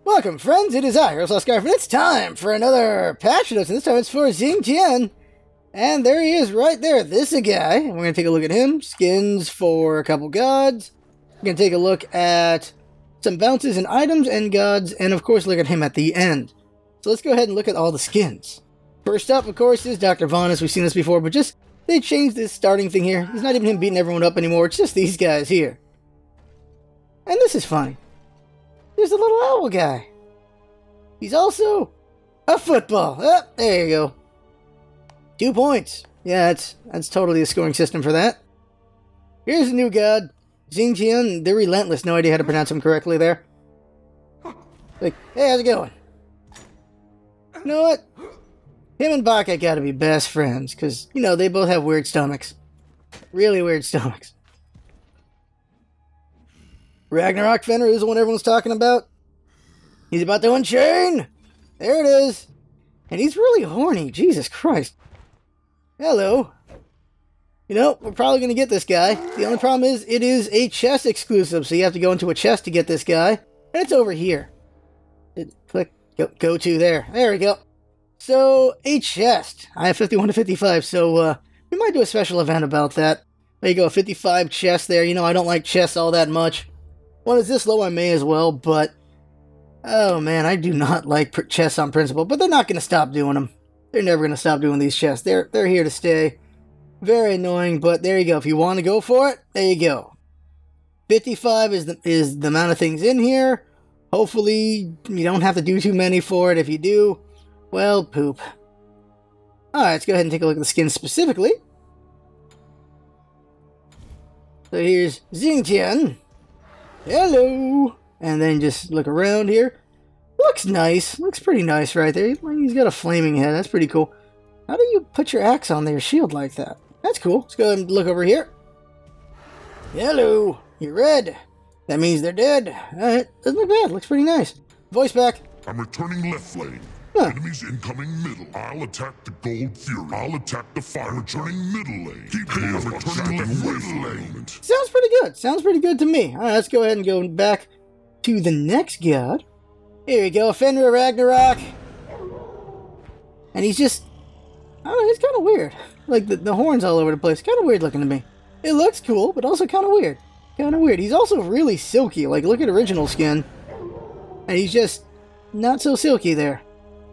Welcome, friends. It is I, LostScarf, and it's time for another patch notes. And this time it's for Xing Tian. And there he is right there. This is a guy. And we're going to take a look at him. Skins for a couple gods. We're going to take a look at some bounces and items and gods. And, of course, look at him at the end. So let's go ahead and look at all the skins. First up, of course, is Dr. Vanas. We've seen this before, but just they changed this starting thing here. It's not even him beating everyone up anymore. It's just these guys here. And this is funny. There's a little owl guy. He's also a football. Oh, there you go. 2 points. Yeah, that's totally a scoring system for that. Here's a new god. Xing Tian, the Relentless. No idea how to pronounce him correctly there. Like, hey, how's it going? You know what? Him and Baka gotta be best friends, because, you know, they both have weird stomachs. Really weird stomachs. Ragnarok Fenrir is the one everyone's talking about. He's about to unchain! There it is! And he's really horny, Jesus Christ. Hello. You know, we're probably going to get this guy. The only problem is, it is a chest exclusive, so you have to go into a chest to get this guy. And it's over here. Click, go to there. There we go. So, a chest. I have 51 to 55, so we might do a special event about that. There you go, 55 chests there. You know, I don't like chests all that much. One is this low, I may as well, but oh man, I do not like chests on principle, but they're not going to stop doing them. They're never going to stop doing these chests. They're here to stay. Very annoying, but there you go. If you want to go for it, there you go. 55 is the amount of things in here. Hopefully, you don't have to do too many for it. If you do, well, poop. Alright, let's go ahead and take a look at the skins specifically. So here's Xing Tian. Hello! And then just look around here. Looks nice. Looks pretty nice right there. He's got a flaming head. That's pretty cool. How do you put your axe on their shield like that? That's cool. Let's go ahead and look over here. Hello! You're red. That means they're dead. Alright, doesn't look bad. Looks pretty nice. Voice back. I'm returning left lane. Huh. Enemies incoming middle. I'll attack the gold fury. I'll attack the fire. Returning middle lane. Keep returning left lane. Sounds pretty good. Sounds pretty good to me. Alright, let's go ahead and go back to the next god. Here we go, Fenrir Ragnarok. And he's just, I don't know, he's kind of weird. Like the horns all over the place. Kind of weird looking to me. It looks cool, but also kind of weird. Kind of weird. He's also really silky. Like, look at original skin. And he's just not so silky there.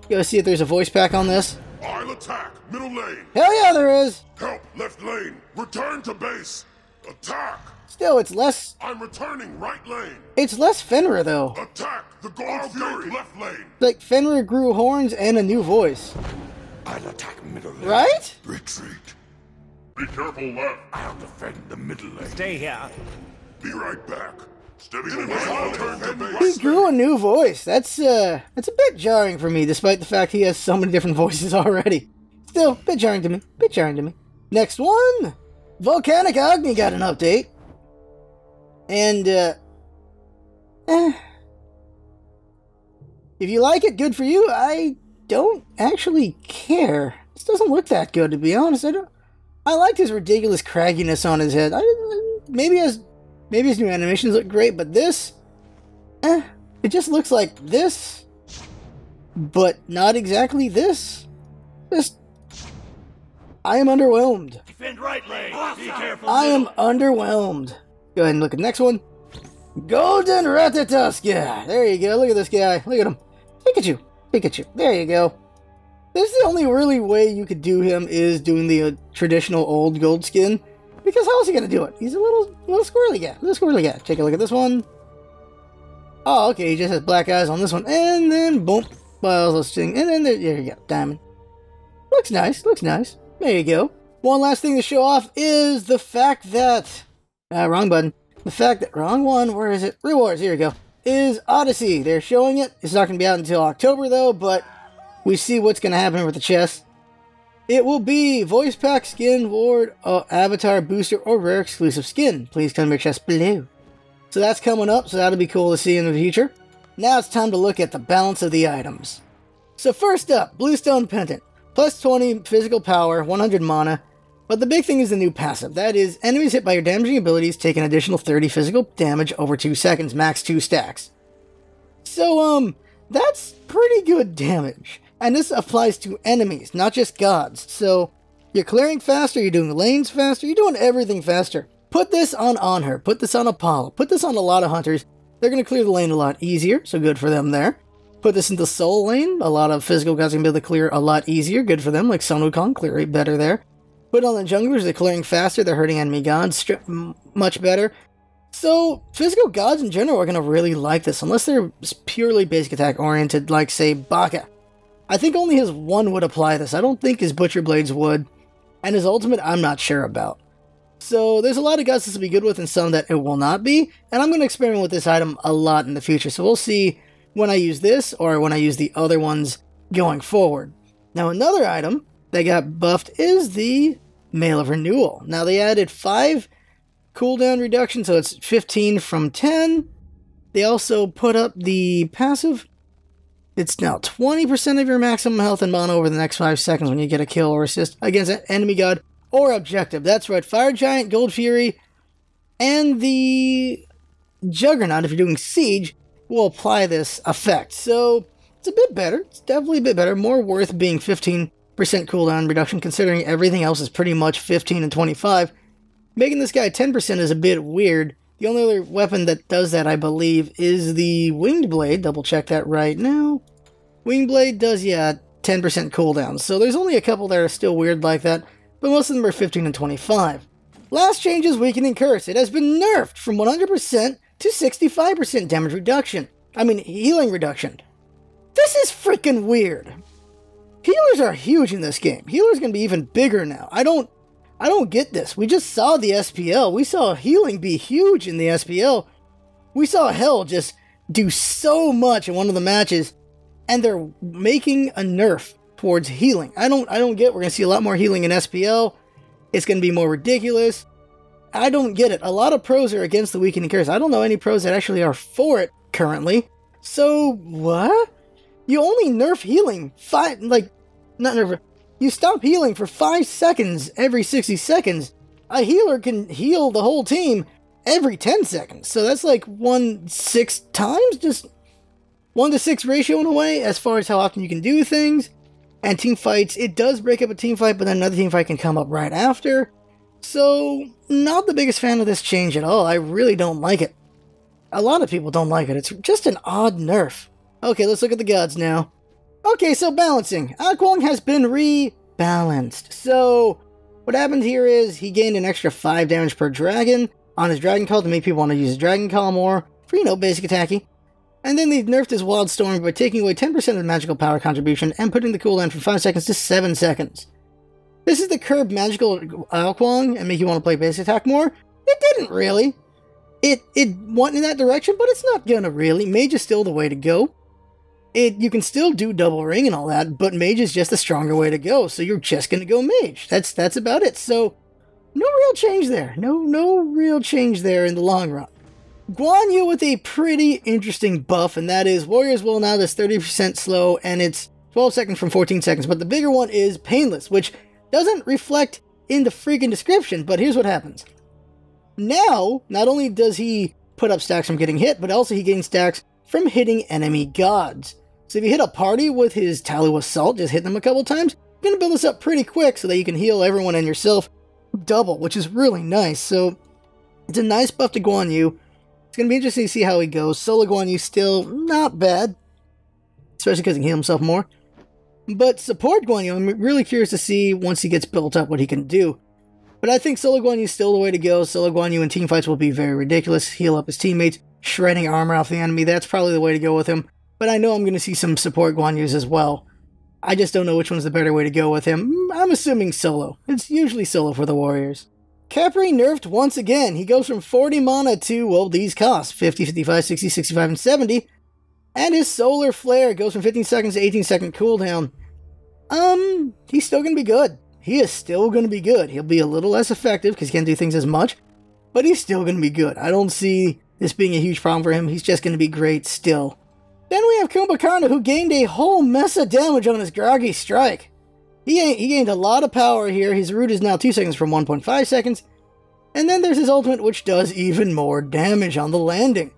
Go see if there's a voice pack on this. I'll attack middle lane. Hell yeah, there is. Help left lane. Return to base. Attack. Still, it's less. I'm returning right lane. It's less Fenrir though. Attack the gold fury left lane. Like Fenrir grew horns and a new voice. I'll attack middle lane. Right? Retreat. Be careful left. I'll defend the middle lane. Stay here. Be right back. Steady away. I'll turn to base. He grew a new voice. That's a bit jarring for me, despite the fact he has so many different voices already. Still, a bit jarring to me. Bit jarring to me. Next one! Volcanic Agni got an update. And, if you like it, good for you. I don't actually care. This doesn't look that good, to be honest. I liked his ridiculous cragginess on his head. Maybe his new animations look great, but this, it just looks like this, but not exactly this. Just, I am underwhelmed. Defend right lane. Be careful. I am underwhelmed. Go ahead and look at the next one. Golden Ratatoska. There you go. Look at this guy. Look at him. Pikachu. Pikachu. There you go. This is the only really way you could do him is doing the traditional old gold skin. Because how else is he going to do it? He's a little squirrely guy. Little squirrely guy. Take a look at this one. Oh, okay. He just has black eyes on this one. And then, boom. Well, let's sing. And then there you go. Diamond. Looks nice. Looks nice. There you go. One last thing to show off is the fact that... wrong button. The fact that... Wrong one. Where is it? Rewards. Here we go. Is Odyssey. They're showing it. It's not going to be out until October, though. But we see what's going to happen with the chest. It will be voice pack, skin, ward, avatar, booster, or rare exclusive skin. Please come to your chest below. So that's coming up, so that'll be cool to see in the future. Now it's time to look at the balance of the items. So first up, Bluestone Pendant. Plus 20 physical power, 100 mana. But the big thing is the new passive. That is, enemies hit by your damaging abilities take an additional 30 physical damage over 2 seconds, max 2 stacks. So, That's pretty good damage. And this applies to enemies, not just gods. So you're clearing faster, you're doing lanes faster, you're doing everything faster. Put this on her, put this on Apollo, put this on a lot of hunters. They're going to clear the lane a lot easier, so good for them there. Put this into Soul lane, a lot of physical guys are going to be able to clear a lot easier, good for them, like Sun Wukong, clear it better there. Put on the junglers, they're clearing faster, they're hurting enemy gods much better. So, physical gods in general are going to really like this, unless they're purely basic attack oriented, like, say, Baka. I think only his 1 would apply this. I don't think his Butcher Blades would. And his ultimate, I'm not sure about. So, there's a lot of gods this will be good with and some that it will not be. And I'm going to experiment with this item a lot in the future. So, we'll see when I use this or when I use the other ones going forward. Now, another item that got buffed is the Mail of Renewal. Now, they added 5 cooldown reduction, so it's 15 from 10. They also put up the passive. It's now 20% of your maximum health and mana over the next 5 seconds when you get a kill or assist against an enemy god or objective. That's right, Fire Giant, Gold Fury, and the Juggernaut, if you're doing Siege, will apply this effect. So, it's a bit better. It's definitely a bit better. More worth being 15% cooldown reduction, considering everything else is pretty much 15 and 25. Making this guy 10% is a bit weird. The only other weapon that does that, I believe, is the Winged Blade. Double check that right now. Winged Blade does, 10% cooldown. So there's only a couple that are still weird like that, but most of them are 15 and 25. Last change is Weakening Curse. It has been nerfed from 100% to 65% damage reduction. Healing reduction. This is freaking weird. Healers are huge in this game. Healers going to be even bigger now. I don't get this. We just saw the SPL. We saw healing be huge in the SPL. We saw Hell just do so much in one of the matches, and they're making a nerf towards healing. I don't get it. We're going to see a lot more healing in SPL. It's going to be more ridiculous. I don't get it. A lot of pros are against the Weakening Curse. I don't know any pros that actually are for it currently. So, what? You only nerf healing you stop healing for 5 seconds every 60 seconds. A healer can heal the whole team every 10 seconds. So that's like 1/6 times, just 1-to-6 ratio in a way, as far as how often you can do things. And team fights, it does break up a team fight, but then another team fight can come up right after. So, not the biggest fan of this change at all. I really don't like it. A lot of people don't like it. It's just an odd nerf. Okay, let's look at the gods now. Okay, so balancing. Akwong has been rebalanced. So, what happened here is he gained an extra 5 damage per dragon on his Dragon Call to make people want to use his Dragon Call more for, basic attacky. And then they nerfed his Wild Storm by taking away 10% of the magical power contribution and putting the cooldown from 5 seconds to 7 seconds. This is the curb magical Akwong and make you want to play basic attack more. It didn't really. It went in that direction, but it's not gonna really. Mage is still the way to go. You can still do double ring and all that, but mage is just a stronger way to go, so you're just gonna go mage. That's about it. So, no real change there. No real change there in the long run. Guan Yu with a pretty interesting buff, and that is Warrior's Will now that's 30% slow, and it's 12 seconds from 14 seconds, but the bigger one is Painless, which doesn't reflect in the freaking description, but here's what happens. Now, not only does he put up stacks from getting hit, but also he gains stacks from hitting enemy gods. So if you hit a party with his Talu Assault, just hit them a couple times, you're going to build this up pretty quick so that you can heal everyone and yourself double, which is really nice. So it's a nice buff to Guan Yu. It's going to be interesting to see how he goes. Solo Guan Yu still not bad, especially because he can heal himself more. But support Guan Yu, I'm really curious to see once he gets built up what he can do. But I think Solo Guan Yu is still the way to go. Solo Guan Yu in teamfights will be very ridiculous. Heal up his teammates, shredding armor off the enemy. That's probably the way to go with him. But I know I'm going to see some support Guan Yus as well. I just don't know which one's the better way to go with him. I'm assuming solo. It's usually solo for the warriors. Capri nerfed once again. He goes from 40 mana to, well, these costs. 50, 55, 60, 65, and 70. And his Solar Flare goes from 15 seconds to 18 second cooldown. He's still going to be good. He is still going to be good. He'll be a little less effective because he can't do things as much. But he's still going to be good. I don't see this being a huge problem for him. He's just going to be great still. Then we have Kumbhakarna, who gained a whole mess of damage on his Groggy Strike. He gained a lot of power here. His root is now 2 seconds from 1.5 seconds. And then there's his ultimate, which does even more damage on the landing.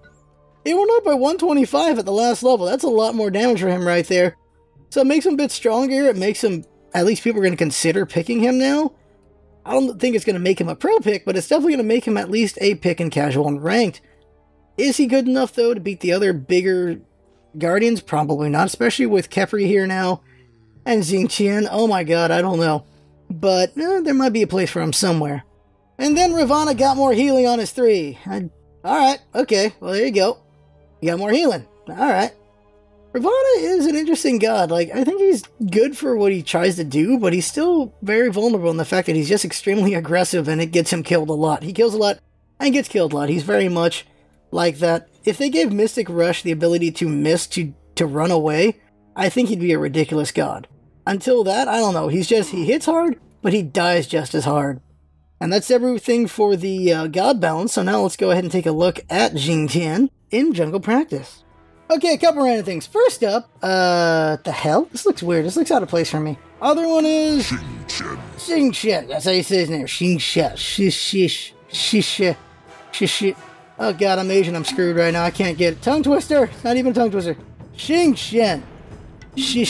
It went up by 125 at the last level. That's a lot more damage for him right there. So it makes him a bit stronger. It makes him, at least people are going to consider picking him now. I don't think it's going to make him a pro pick, but it's definitely going to make him at least a pick in casual and ranked. Is he good enough, though, to beat the other bigger Guardians? Probably not, especially with Kepri here now. And Xing Tian, oh my god, I don't know. But there might be a place for him somewhere. And then Ravana got more healing on his 3. Alright, okay, well there you go. You got more healing. Alright. Ravana is an interesting god. Like, I think he's good for what he tries to do, but he's still very vulnerable in the fact that he's just extremely aggressive and it gets him killed a lot. He kills a lot and gets killed a lot. He's very much like that. If they gave Mystic Rush the ability to miss to run away, I think he'd be a ridiculous god. Until that, I don't know. He hits hard, but he dies just as hard. And that's everything for the god balance. So now let's go ahead and take a look at Xing Tian in jungle practice. Okay, a couple random things. First up, the hell? This looks weird. This looks out of place for me. Other one is Xing Tian. Xing Tian. That's how you say his name. Xing Tian. Shish. Oh god, I'm Asian. I'm screwed right now. I can't get it. Tongue twister. Not even a tongue twister. Xing Tian. Xing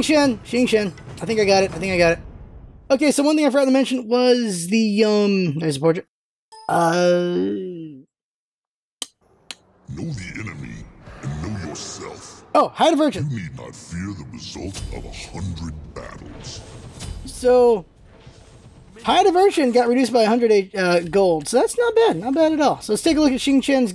Tian. I think I got it. Okay, so one thing I forgot to mention was the, there's a portrait. Know the enemy and know yourself. Oh, High Divergent. You need not fear the result of 100 battles. So, High Diversion got reduced by 108 gold, so that's not bad at all. So let's take a look at Xing Tian's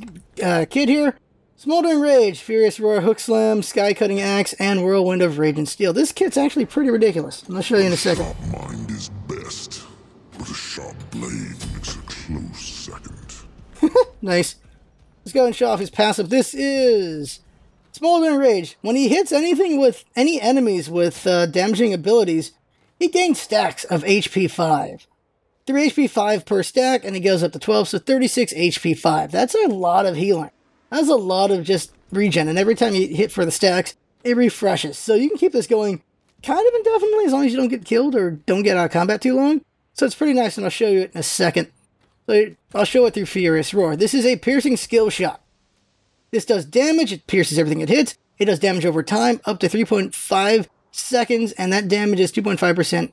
kid here. Smoldering Rage, Furious Roar, Hook Slam, Sky Cutting Axe, and Whirlwind of Rage and Steel. This kit's actually pretty ridiculous. I'll show you in a second. A sharp mind is best, but a sharp blade makes a close second. Nice. Let's go and show off his passive. This is Smoldering Rage. When he hits anything with any enemies with damaging abilities, he gains stacks of HP 5. 3 HP 5 per stack, and he goes up to 12, so 36 HP 5. That's a lot of healing. That's a lot of just regen, and every time you hit for the stacks, it refreshes. So you can keep this going kind of indefinitely as long as you don't get killed or don't get out of combat too long. So it's pretty nice, and I'll show you it in a second. So I'll show it through Furious Roar. This is a piercing skill shot. This does damage. It pierces everything it hits. It does damage over time, up to 3.5 seconds, and that damage is 2.5%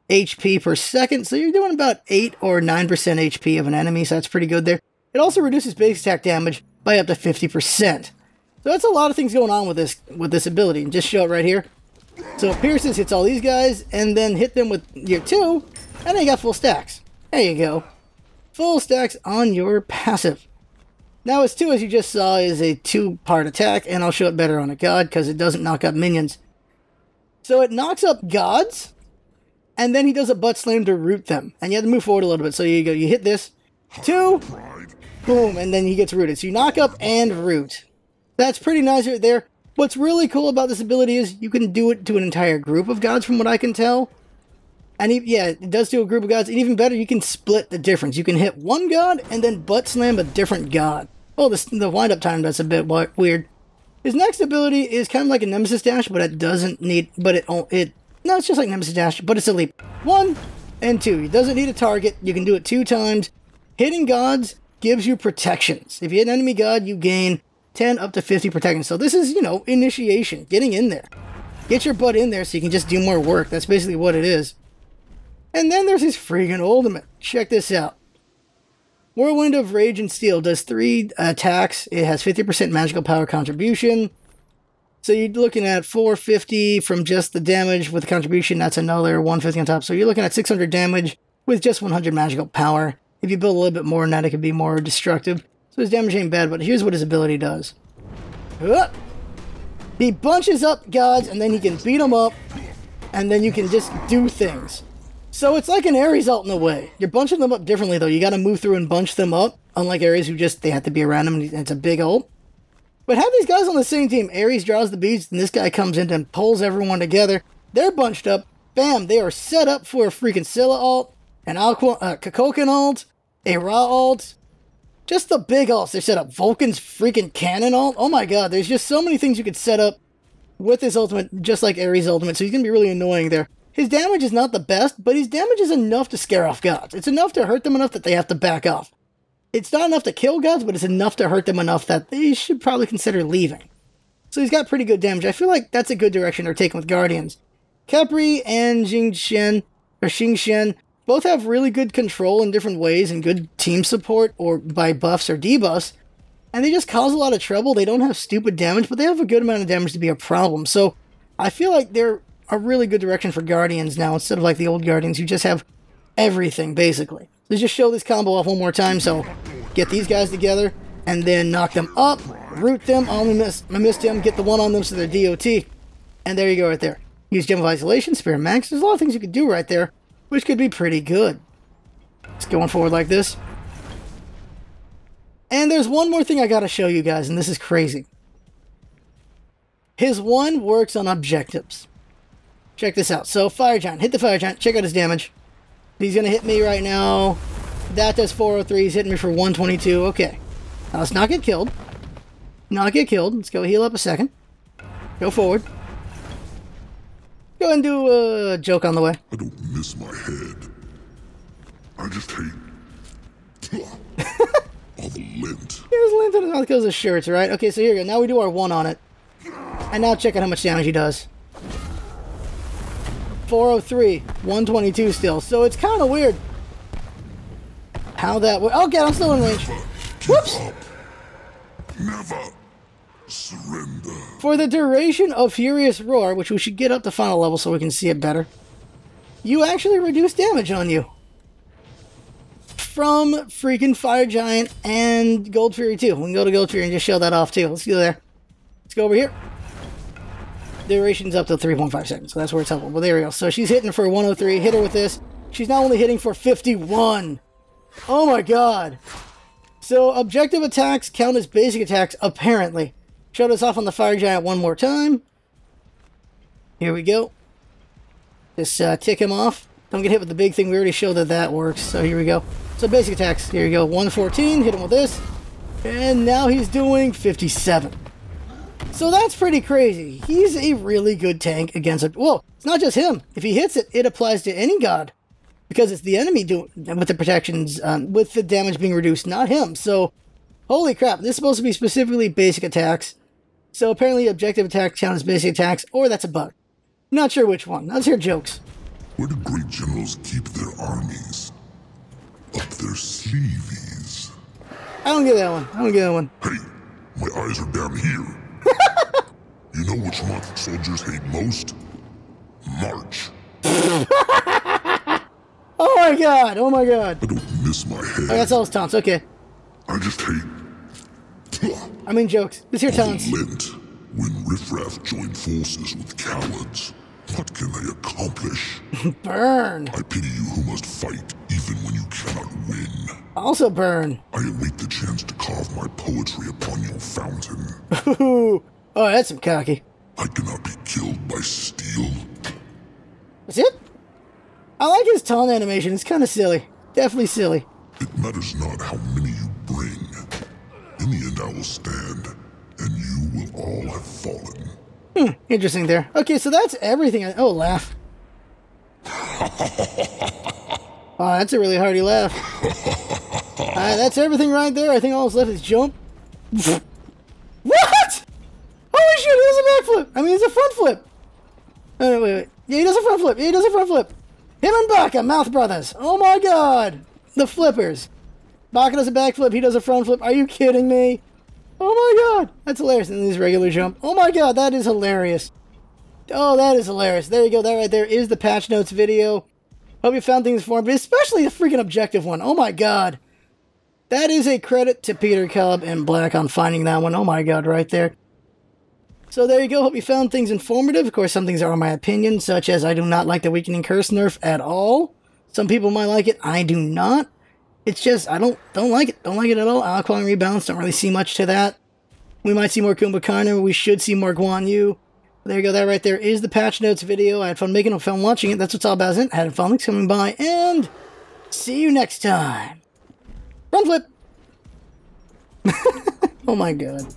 HP per second. So you're doing about 8 or 9% HP of an enemy, so that's pretty good there. It also reduces base attack damage by up to 50%. So that's a lot of things going on with this ability. And just show it right here. So it pierces, hits all these guys, and then hit them with your 2, and then you got full stacks. There you go. Full stacks on your passive. Now his 2, as you just saw, is a 2-part attack, and I'll show it better on a god because it doesn't knock up minions. So it knocks up gods, and then he does a butt slam to root them. And you have to move forward a little bit. So you go, you hit this, 2, boom, and then he gets rooted. So you knock up and root. That's pretty nice right there. What's really cool about this ability is you can do it to an entire group of gods from what I can tell. And yeah, it does to a group of gods. And even better, you can split the difference. You can hit one god and then butt slam a different god. Oh, the wind-up time, that's a bit weird. His next ability is kind of like a Nemesis Dash, but it doesn't need... no, it's just like Nemesis Dash, but it's a leap. 1 and 2. It doesn't need a target. You can do it 2 times. Hitting gods gives you protections. If you hit an enemy god, you gain 10 up to 50 protection. So this is, initiation. Getting in there. Get your butt in there so you can just do more work. That's basically what it is. And then there's his freaking ultimate. Check this out. Whirlwind of Rage and Steel does 3 attacks. It has 50% magical power contribution. So you're looking at 450 from just the damage with the contribution. That's another 150 on top. So you're looking at 600 damage with just 100 magical power. If you build a little bit more than that, it could be more destructive. So his damage ain't bad, but here's what his ability does. He bunches up gods, and then he can beat them up, and then you can just do things. So it's like an Ares ult in a way. You're bunching them up differently, though. You got to move through and bunch them up, unlike Ares, who they have to be around him, and it's a big ult. But have these guys on the same team. Ares draws the beads, and this guy comes in and pulls everyone together. They're bunched up. Bam! They are set up for a freaking Scylla ult, an Kakoken ult, a Ra ult. Just the big ults they're set up. Vulcan's freaking cannon ult. Oh my god, there's just so many things you could set up with his ultimate, just like Ares' ultimate, so he's going to be really annoying there. His damage is not the best, but his damage is enough to scare off gods. It's enough to hurt them enough that they have to back off. It's not enough to kill gods, but it's enough to hurt them enough that they should probably consider leaving. So he's got pretty good damage. I feel like that's a good direction they're taking with Guardians. Capri and Xing Tian both have really good control in different ways and good team support or by buffs or debuffs. And they just cause a lot of trouble. They don't have stupid damage, but they have a good amount of damage to be a problem. So I feel like they're a really good direction for Guardians now instead of like the old Guardians who just have everything basically. Let's just show this combo off one more time. So get these guys together and then knock them up, root them. I missed him. Get the one on them so they're DOT. And there you go right there. Use Gem of Isolation, Spirit Max. There's a lot of things you could do right there, which could be pretty good. Just going forward like this. And there's one more thing I gotta show you guys, and this is crazy. His one works on objectives. Check this out. So, Fire Giant. Hit the Fire Giant. Check out his damage. He's gonna hit me right now. That does 403. He's hitting me for 122. Okay. Now, let's not get killed. Not get killed. Let's go heal up a second. Go forward. Go ahead and do a joke on the way. I don't miss my head. I just hate all the lint. There's lint in his mouth because of shirts, right? Okay, so here we go. Now we do our one on it. And now check out how much damage he does. 403. 122 still. So it's kind of weird how that works. Okay, I'm still in range. Whoops! Never surrender. For the duration of Furious Roar, which we should get up to final level so we can see it better, you actually reduce damage on you. From freaking Fire Giant and Gold Fury 2. We can go to Gold Fury and just show that off too. Let's go there. Let's go over here. Duration's up to 3.5 seconds, so that's where it's helpful. Well, there we go. So she's hitting for 103. Hit her with this. She's now only hitting for 51. Oh my god. So objective attacks count as basic attacks, apparently. Showed us off on the Fire Giant one more time. Here we go. Just tick him off. Don't get hit with the big thing. We already showed that that works. So here we go. So basic attacks. Here we go. 114. Hit him with this. And now he's doing 57. So that's pretty crazy. He's a really good tank against it. Well, it's not just him. If he hits it, it applies to any god. Because it's the enemy doing with the protections, with the damage being reduced, not him. So, holy crap. This is supposed to be specifically basic attacks. So apparently objective attacks count as basic attacks, or that's a bug. Not sure which one. Let's hear jokes. Where do great generals keep their armies? Up their sleeves. I don't get that one. I don't get that one. Hey, my eyes are down here. You know which month soldiers hate most? March. Oh my god! Oh my god! I don't miss my head. Oh, that's all his taunts. Okay. I just hate... I mean jokes. Let's hear taunts. Lint. When riffraff join forces with cowards, what can they accomplish? Burn. I pity you who must fight even when you cannot win. Also burn. I await the chance to carve my poetry upon your fountain. Ooh. Oh, that's some cocky. I cannot be killed by steel. That's it? I like his taunt animation. It's kind of silly. Definitely silly. It matters not how many you bring. In the end, I will stand, and you will all have fallen. Interesting there. Okay, so that's everything. Oh, laugh. Oh, that's a really hearty laugh. That's everything right there. I think all that's left is jump. What? Holy shit, he does a backflip. I mean, it's a front flip. Oh, no, wait. Yeah, he does a front flip. Yeah, he does a front flip. Him and Baka, mouth brothers. Oh my god. The flippers. Baka does a backflip. He does a front flip. Are you kidding me? Oh my god. That's hilarious. And this regular jump. Oh my god, that is hilarious. Oh, that is hilarious. There you go. That right there is the patch notes video. Hope you found things informative, especially the freaking objective one. Oh my god. That is a credit to Peter Cobb and Black on finding that one. Oh my god, right there. So there you go. Hope you found things informative. Of course, some things are my opinion, such as I do not like the Weakening Curse nerf at all. Some people might like it. I do not. It's just, I don't like it. Don't like it at all. Alquang rebalance, don't really see much to that. We might see more Kumbhakarna. We should see more Guan Yu. There you go. That right there is the patch notes video. I had fun making it, fun watching it. That's what's all about, isn't it? Had fun. Thanks for coming by, and see you next time. Run flip. Oh my god.